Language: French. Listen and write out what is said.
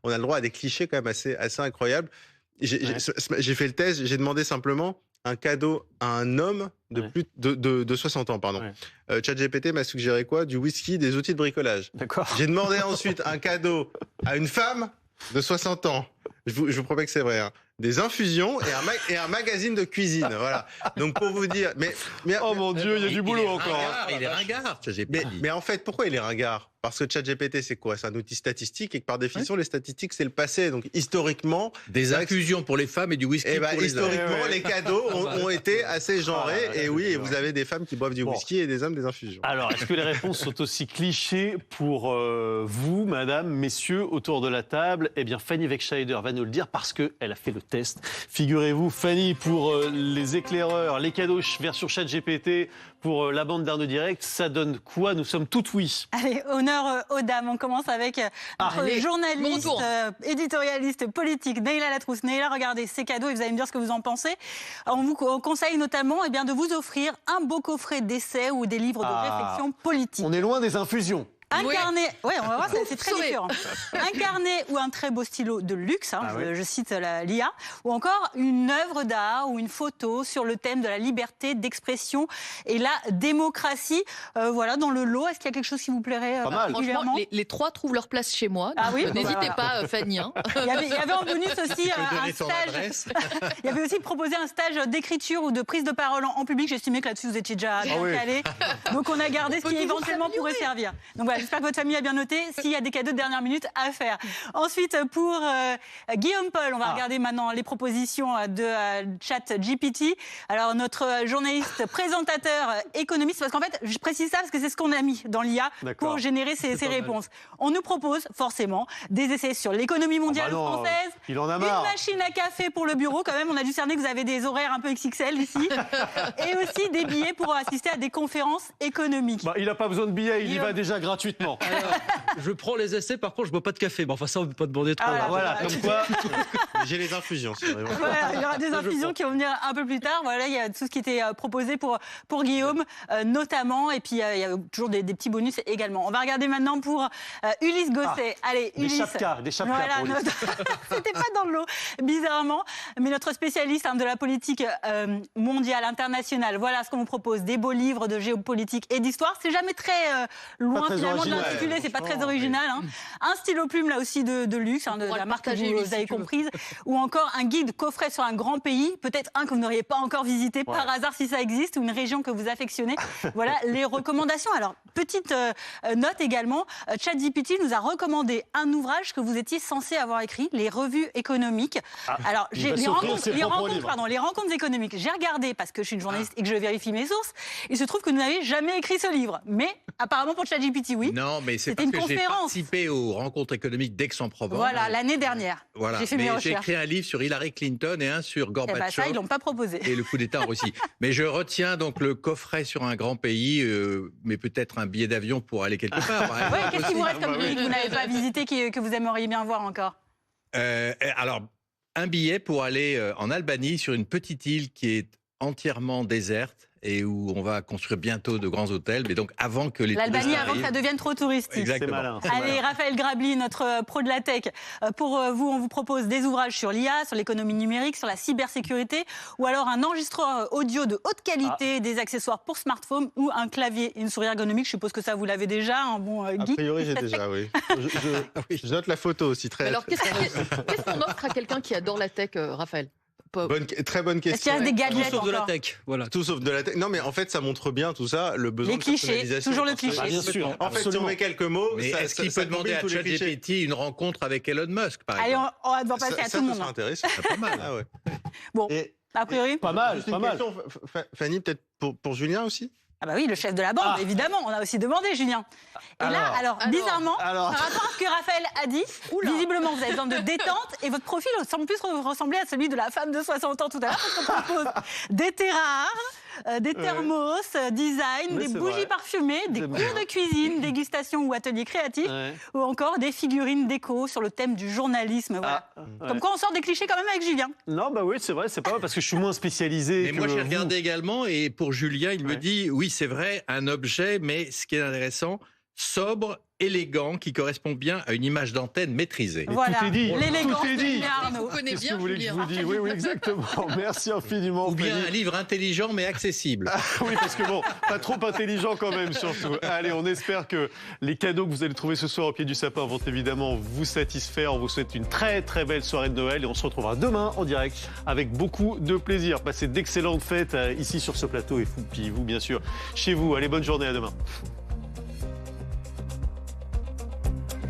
on a le droit à des clichés quand même assez incroyables. J'ai fait le test, j'ai demandé simplement un cadeau à un homme de plus de 60 ans, pardon. ChatGPT m'a suggéré quoi? Du whisky, des outils de bricolage. D'accord. J'ai demandé ensuite un cadeau à une femme de 60 ans. Je vous promets que c'est vrai. Hein. Des infusions et un magazine de cuisine. Voilà. Donc pour vous dire, mais oh mon Dieu, il y a du boulot encore. Il est ringard, ChatGPT. Mais en fait, pourquoi il est ringard? Parce que ChatGPT, c'est quoi? C'est un outil statistique et que par définition, les statistiques, c'est le passé. Donc historiquement, des infusions pour les femmes et du whisky pour les historiquement, hommes. les cadeaux ont été assez genrés. Et oui, et vous avez des femmes qui boivent du whisky et des hommes des infusions. Alors, est-ce que les réponses sont aussi clichés pour vous, madame, messieurs, autour de la table? Eh bien, Fanny Wegscheider va nous le dire parce qu'elle a fait le test. Figurez-vous, Fanny, pour les éclaireurs, les cadeaux version ChatGPT, pour la bande d'Arnaud Direct, ça donne quoi? Nous sommes toutes oui. Allez, honneur aux dames. On commence avec notre journaliste, éditorialiste politique, Neila Latrousse. Neila, regardez ces cadeaux et vous allez me dire ce que vous en pensez. On vous conseille notamment de vous offrir un beau coffret d'essais ou des livres de réflexion politique. On est loin des infusions. Un carnet, ouais, on va voir, c'est très différent. Un carnet ou un très beau stylo de luxe, je cite l'IA, ou encore une œuvre d'art ou une photo sur le thème de la liberté d'expression et la démocratie. Voilà, dans le lot, est-ce qu'il y a quelque chose qui vous plairait particulièrement? Les trois trouvent leur place chez moi. Ah oui, n'hésitez pas, Fanny. Hein. Il y avait en bonus aussi un stage. Il y avait aussi proposé un stage d'écriture ou de prise de parole en public. J'estimais que là-dessus vous étiez déjà bien calé. Donc on a gardé ce qui éventuellement pourrait servir. Donc voilà. J'espère que votre famille a bien noté s'il y a des cadeaux de dernière minute à faire. Ensuite, pour Guillaume Paul, on va regarder maintenant les propositions de ChatGPT. Alors, notre journaliste, présentateur, économiste, parce qu'en fait, je précise ça parce que c'est ce qu'on a mis dans l'IA pour générer ces réponses. On nous propose forcément des essais sur l'économie mondiale française, il en a une marre. machine à café pour le bureau. Quand même, on a dû cerner que vous avez des horaires un peu XXL ici. Et aussi des billets pour assister à des conférences économiques. Il n'a pas besoin de billets, il y va déjà gratuitement. Alors, je prends les essais, par contre, je bois pas de café. Bon, enfin, ça, on ne peut pas demander trop. Voilà, comme quoi. J'ai les infusions. Voilà, il y aura des infusions qui vont venir un peu plus tard. Voilà, il y a tout ce qui était proposé pour Guillaume, notamment. Et puis, il y a toujours des petits bonus également. On va regarder maintenant pour Ulysse Gosset. Allez, Ulysse. Des chapkas pour Ulysse. C'était pas dans le lot, bizarrement. Mais notre spécialiste de la politique mondiale, internationale, voilà ce qu'on vous propose. Des beaux livres de géopolitique et d'histoire. C'est jamais très loin, finalement, de l'intitulé. C'est pas très original. Un stylo plume, là aussi, de luxe, de la marque que vous avez comprise. Ou encore un guide coffret sur un grand pays. Peut-être un que vous n'auriez pas encore visité par hasard, si ça existe, ou une région que vous affectionnez. Voilà les recommandations. Alors, petite note également. ChatGPT nous a recommandé un ouvrage que vous étiez censé avoir écrit, les revues économiques. Alors, les rencontres économiques. J'ai regardé parce que je suis une journaliste et que je vérifie mes sources. Il se trouve que nous n'avez jamais écrit ce livre. Mais apparemment pour ChatGPT, oui. Non, mais c'est parce que j'ai participé aux rencontres économiques d'Aix-en-Provence. Voilà, l'année dernière. Voilà. J'ai fait mes recherches. J'ai écrit un livre sur Hillary Clinton et un sur Gorbatchev. Ça, ils l'ont pas proposé. Et le coup d'État en Russie. Mais je retiens donc le coffret sur un grand pays, mais peut-être un billet d'avion pour aller quelque part. Qu'est-ce qui vous reste comme pays que vous n'avez pas visité, que vous aimeriez bien voir encore? Alors, un billet pour aller en Albanie sur une petite île qui est entièrement déserte et où on va construire bientôt de grands hôtels, mais donc avant que les touristes l'Albanie, avant arrivent. que ça devienne trop touristique. Exactement. Malin, Allez, Raphaël Grabli, notre pro de la tech. Pour vous, on vous propose des ouvrages sur l'IA, sur l'économie numérique, sur la cybersécurité, ou alors un enregistreur audio de haute qualité, des accessoires pour smartphone ou un clavier et une souris ergonomique. Je suppose que ça, vous l'avez déjà, un bon geek. A priori, j'ai déjà, oui. Je note la photo aussi, très. Alors, qu'est-ce qu'on offre à quelqu'un qui adore la tech, Raphaël? Très bonne question. Est-ce qu'il y a des gadgets Tout sauf de la encore? tech. Voilà. Tout sauf de la tech. Non, mais en fait, ça montre bien tout ça, le besoin Les de clichés, personnalisation. toujours le cliché. Bien sûr. En fait, si on met quelques mots, Mais est-ce qu'il peut demander à ChatGPT une rencontre avec Elon Musk, par Allez, exemple? on va devoir passer à tout le monde. Ça intéressant. C'est pas mal. Ah ouais. Bon, Et a priori. Pas mal, juste pas une mal. question, Fanny, peut-être pour Julien aussi. Ah bah oui, le chef de la bande, évidemment. On a aussi demandé, Julien. Et alors, bizarrement, par rapport à ce que Raphaël a dit, visiblement, vous avez besoin de détente et votre profil semble plus ressembler à celui de la femme de 60 ans tout à l'heure, parce qu'on propose des terres rares, des thermos, design, des bougies parfumées, des cours de cuisine, dégustation ou ateliers créatifs, ou encore des figurines déco sur le thème du journalisme. Voilà. Comme quoi, on sort des clichés quand même avec Julien. Non, oui, c'est vrai, c'est pas mal parce que je suis moins spécialisé. Mais moi, j'ai regardé également et pour Julien, il me dit, oui, c'est vrai, un objet, mais ce qui est intéressant, sobre, élégant, qui correspond bien à une image d'antenne maîtrisée. Voilà, tout est dit. l'élégance Tout est de dit. Julien Arnaud. Vous connaissez Qu'est-ce que bien vous voulez que je Julien. vous dise? Oui, oui, exactement. Merci infiniment. Ou bien Fanny. un livre intelligent mais accessible. Oui, parce que bon, pas trop intelligent quand même, surtout. Allez, on espère que les cadeaux que vous allez trouver ce soir au pied du sapin vont évidemment vous satisfaire. On vous souhaite une très très belle soirée de Noël et on se retrouvera demain en direct avec beaucoup de plaisir. Passez d'excellentes fêtes ici sur ce plateau et puis vous, bien sûr, chez vous. Allez, bonne journée, à demain.